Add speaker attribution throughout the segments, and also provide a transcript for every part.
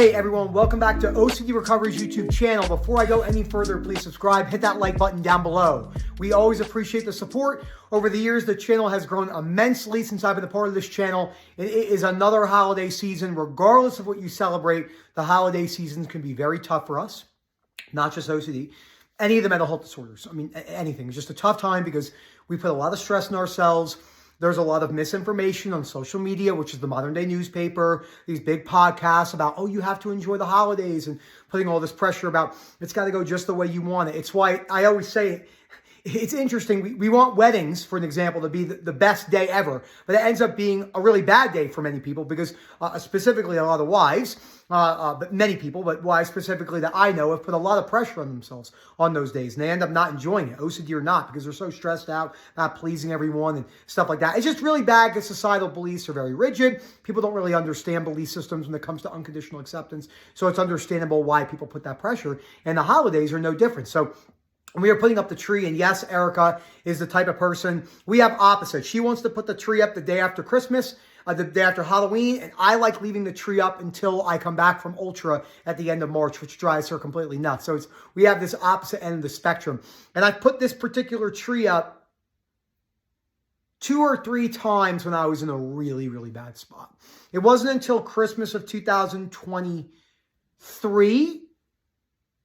Speaker 1: Hey everyone, welcome back to OCD Recovery's YouTube channel. Before I go any further, please subscribe, hit that like button down below. We always appreciate the support. Over the years, the channel has grown immensely since I've been a part of this channel. It is another holiday season. Regardless of what you celebrate, the holiday seasons can be very tough for us, not just OCD. Any of the mental health disorders. I mean, anything. It's just a tough time because we put a lot of stress on ourselves. There's a lot of misinformation on social media, which is the modern day newspaper, these big podcasts about, oh, you have to enjoy the holidays and putting all this pressure about it's got to go just the way you want it. It's why I always say it's interesting. We want weddings, for an example, to be the best day ever, but it ends up being a really bad day for many people because specifically a lot of wives, but many people, but wives specifically that I know have put a lot of pressure on themselves on those days, and they end up not enjoying it, OCD or not, because they're so stressed out, not pleasing everyone and stuff like that. It's just really bad because societal beliefs are very rigid. People don't really understand belief systems when it comes to unconditional acceptance, so it's understandable why people put that pressure, and the holidays are no different. So we are putting up the tree, and yes, Erica is the type of person, we have opposites. She wants to put the tree up the day after Christmas, the day after Halloween, and I like leaving the tree up until I come back from Ultra at the end of March, which drives her completely nuts. So we have this opposite end of the spectrum. And I put this particular tree up 2 or 3 times when I was in a really, really bad spot. It wasn't until Christmas of 2023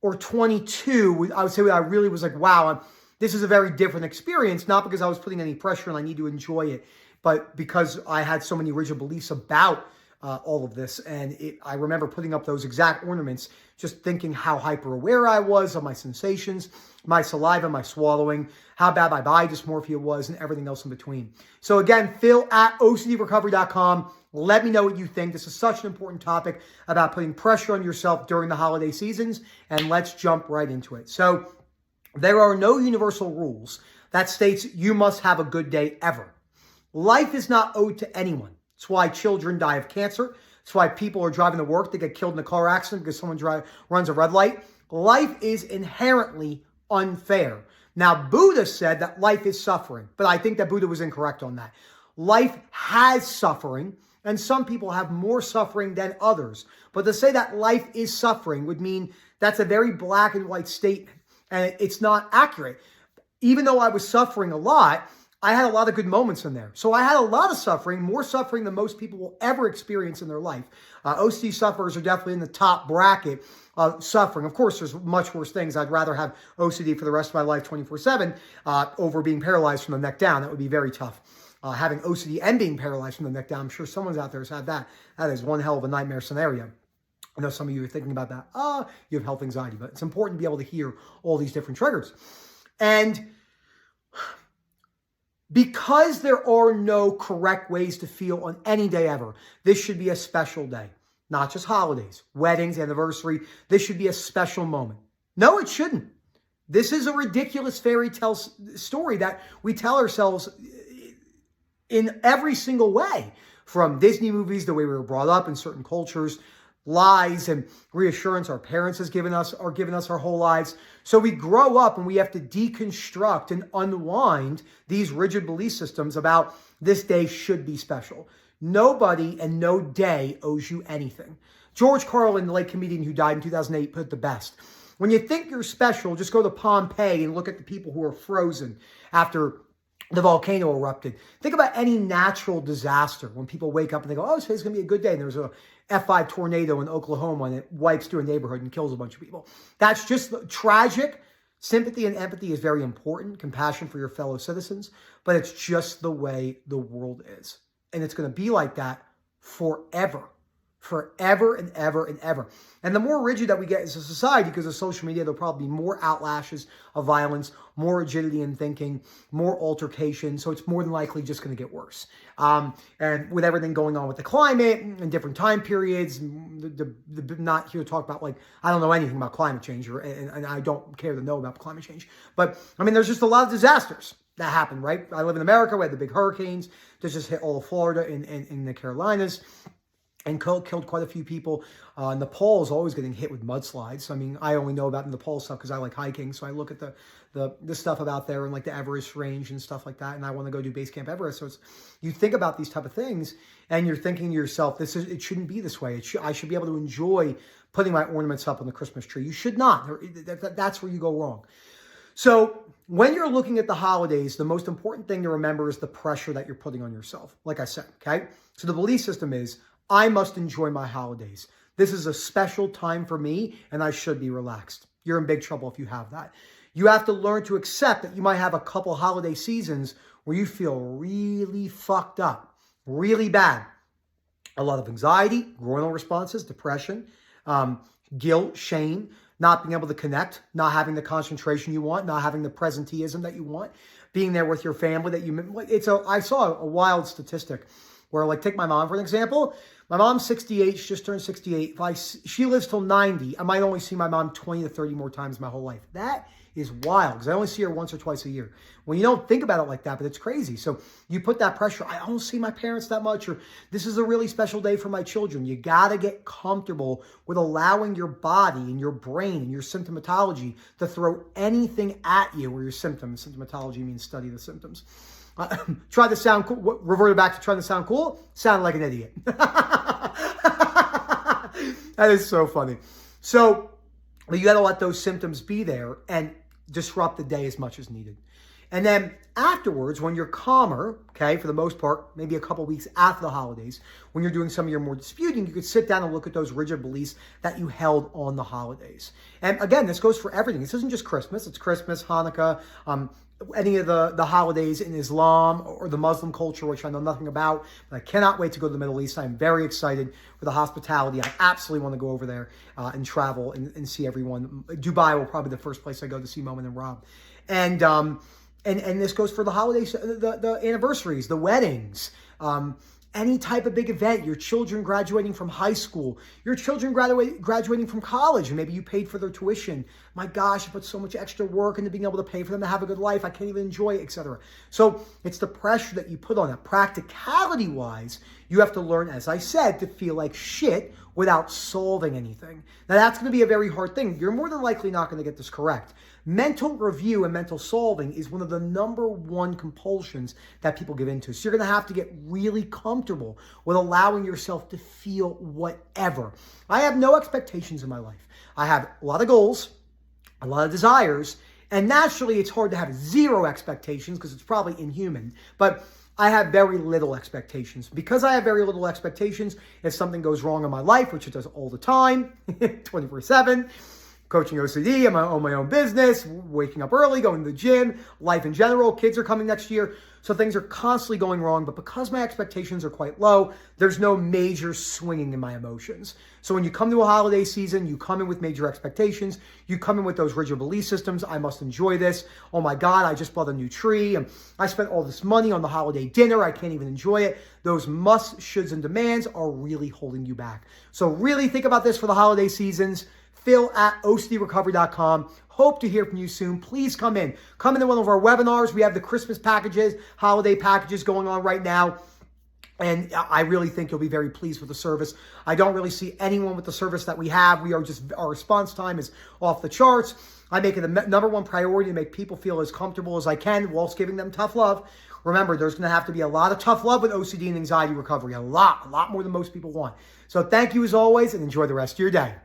Speaker 1: or 22, I would say I really was like, wow, this is a very different experience, not because I was putting any pressure and I need to enjoy it, but because I had so many rigid beliefs about all of this. And I remember putting up those exact ornaments, just thinking how hyper aware I was of my sensations, my saliva, my swallowing, how bad my body dysmorphia was, and everything else in between. So again, Phil at OCDrecovery.com. Let me know what you think. This is such an important topic about putting pressure on yourself during the holiday seasons, and let's jump right into it. So there are no universal rules that states you must have a good day ever. Life is not owed to anyone. It's why children die of cancer. It's why people are driving to work to get killed in a car accident because someone runs a red light. Life is inherently unfair. Now, Buddha said that life is suffering, but I think that Buddha was incorrect on that. Life has suffering, and some people have more suffering than others. But to say that life is suffering would mean that's a very black and white statement, and it's not accurate. Even though I was suffering a lot, I had a lot of good moments in there. So I had a lot of suffering, more suffering than most people will ever experience in their life. OCD sufferers are definitely in the top bracket of suffering. Of course, there's much worse things. I'd rather have OCD for the rest of my life 24/7 over being paralyzed from the neck down. That would be very tough. Having OCD and being paralyzed from the neck down, I'm sure someone's out there has had that. That is one hell of a nightmare scenario. I know some of you are thinking about that. You have health anxiety, but it's important to be able to hear all these different triggers. And because there are no correct ways to feel on any day ever, this should be a special day. Not just holidays, weddings, anniversary. This should be a special moment. No, it shouldn't. This is a ridiculous fairy tale story that we tell ourselves in every single way. From Disney movies, the way we were brought up in certain cultures, lies and reassurance our parents are giving us our whole lives. So we grow up and we have to deconstruct and unwind these rigid belief systems about this day should be special. Nobody and no day owes you anything. George Carlin, the late comedian who died in 2008, put it the best. When you think you're special, just go to Pompeii and look at the people who are frozen after the volcano erupted. Think about any natural disaster when people wake up and they go, oh, today's going to be a good day. And there's a F5 tornado in Oklahoma and it wipes through a neighborhood and kills a bunch of people. That's just tragic. Sympathy and empathy is very important. Compassion for your fellow citizens. But it's just the way the world is. And it's going to be like that forever. Forever and ever and ever. And the more rigid that we get as a society, because of social media, there'll probably be more outlashes of violence, more rigidity in thinking, more altercation. So it's more than likely just going to get worse. And with everything going on with the climate and different time periods, not here to talk about, like, I don't know anything about climate change, and I don't care to know about climate change. But, I mean, there's just a lot of disasters that happen, right? I live in America. We had the big hurricanes that just hit all of Florida and the Carolinas. and killed quite a few people. Nepal is always getting hit with mudslides. I mean, I only know about Nepal stuff because I like hiking, so I look at the stuff about there and like the Everest range and stuff like that, and I want to go do base camp Everest. So you think about these type of things, and you're thinking to yourself, it shouldn't be this way. I should be able to enjoy putting my ornaments up on the Christmas tree. You should not. That's where you go wrong. So when you're looking at the holidays, the most important thing to remember is the pressure that you're putting on yourself. Like I said, okay? So the belief system is, I must enjoy my holidays. This is a special time for me, and I should be relaxed. You're in big trouble if you have that. You have to learn to accept that you might have a couple holiday seasons where you feel really fucked up, really bad. A lot of anxiety, groinal responses, depression, guilt, shame, not being able to connect, not having the concentration you want, not having the presenteeism that you want, being there with your family that you... I saw a wild statistic where, like, take my mom for an example. My mom's 68. She just turned 68. She lives till 90. I might only see my mom 20 to 30 more times my whole life. That is wild because I only see her once or twice a year. When you don't think about it like that, but it's crazy. So you put that pressure. I don't see my parents that much, or this is a really special day for my children. You got to get comfortable with allowing your body and your brain and your symptomatology to throw anything at you, or your symptoms. Symptomatology means study the symptoms. Try to sound cool. Reverted back to trying to sound cool. Sounded like an idiot. That is so funny. So you got to let those symptoms be there and disrupt the day as much as needed. And then afterwards, when you're calmer, okay, for the most part, maybe a couple weeks after the holidays, when you're doing some of your more disputing, you could sit down and look at those rigid beliefs that you held on the holidays. And again, this goes for everything. This isn't just Christmas. It's Christmas, Hanukkah, any of the holidays in Islam or the Muslim culture, which I know nothing about, but I cannot wait to go to the Middle East. I'm very excited for the hospitality. I absolutely want to go over there and travel and see everyone. Dubai will probably be the first place I go to see Momin and Rob. And this goes for the holidays, the anniversaries, the weddings, any type of big event, your children graduating from high school, your children graduating from college, and maybe you paid for their tuition. My gosh, you put so much extra work into being able to pay for them to have a good life. I can't even enjoy it, etc. So it's the pressure that you put on it. Practicality-wise, you have to learn, as I said, to feel like shit without solving anything. Now, that's going to be a very hard thing. You're more than likely not going to get this correct. Mental review and mental solving is one of the #1 compulsions that people give into. So you're going to have to get really comfortable with allowing yourself to feel whatever. I have no expectations in my life. I have a lot of goals, a lot of desires, and naturally it's hard to have 0 expectations because it's probably inhuman. But I have very little expectations. Because I have very little expectations, if something goes wrong in my life, which it does all the time, 24/7, coaching OCD, I own my own business, waking up early, going to the gym, life in general, kids are coming next year. So things are constantly going wrong, but because my expectations are quite low, there's no major swinging in my emotions. So when you come to a holiday season, you come in with major expectations, you come in with those rigid belief systems. I must enjoy this. Oh my God, I just bought a new tree, and I spent all this money on the holiday dinner. I can't even enjoy it. Those musts, shoulds, and demands are really holding you back. So really think about this for the holiday seasons. Phil@OCDrecovery.com. Hope to hear from you soon. Please come in. Come into one of our webinars. We have the Christmas packages, holiday packages going on right now. And I really think you'll be very pleased with the service. I don't really see anyone with the service that we have. Our response time is off the charts. I make it the #1 priority to make people feel as comfortable as I can whilst giving them tough love. Remember, there's going to have to be a lot of tough love with OCD and anxiety recovery. A lot more than most people want. So thank you as always, and enjoy the rest of your day.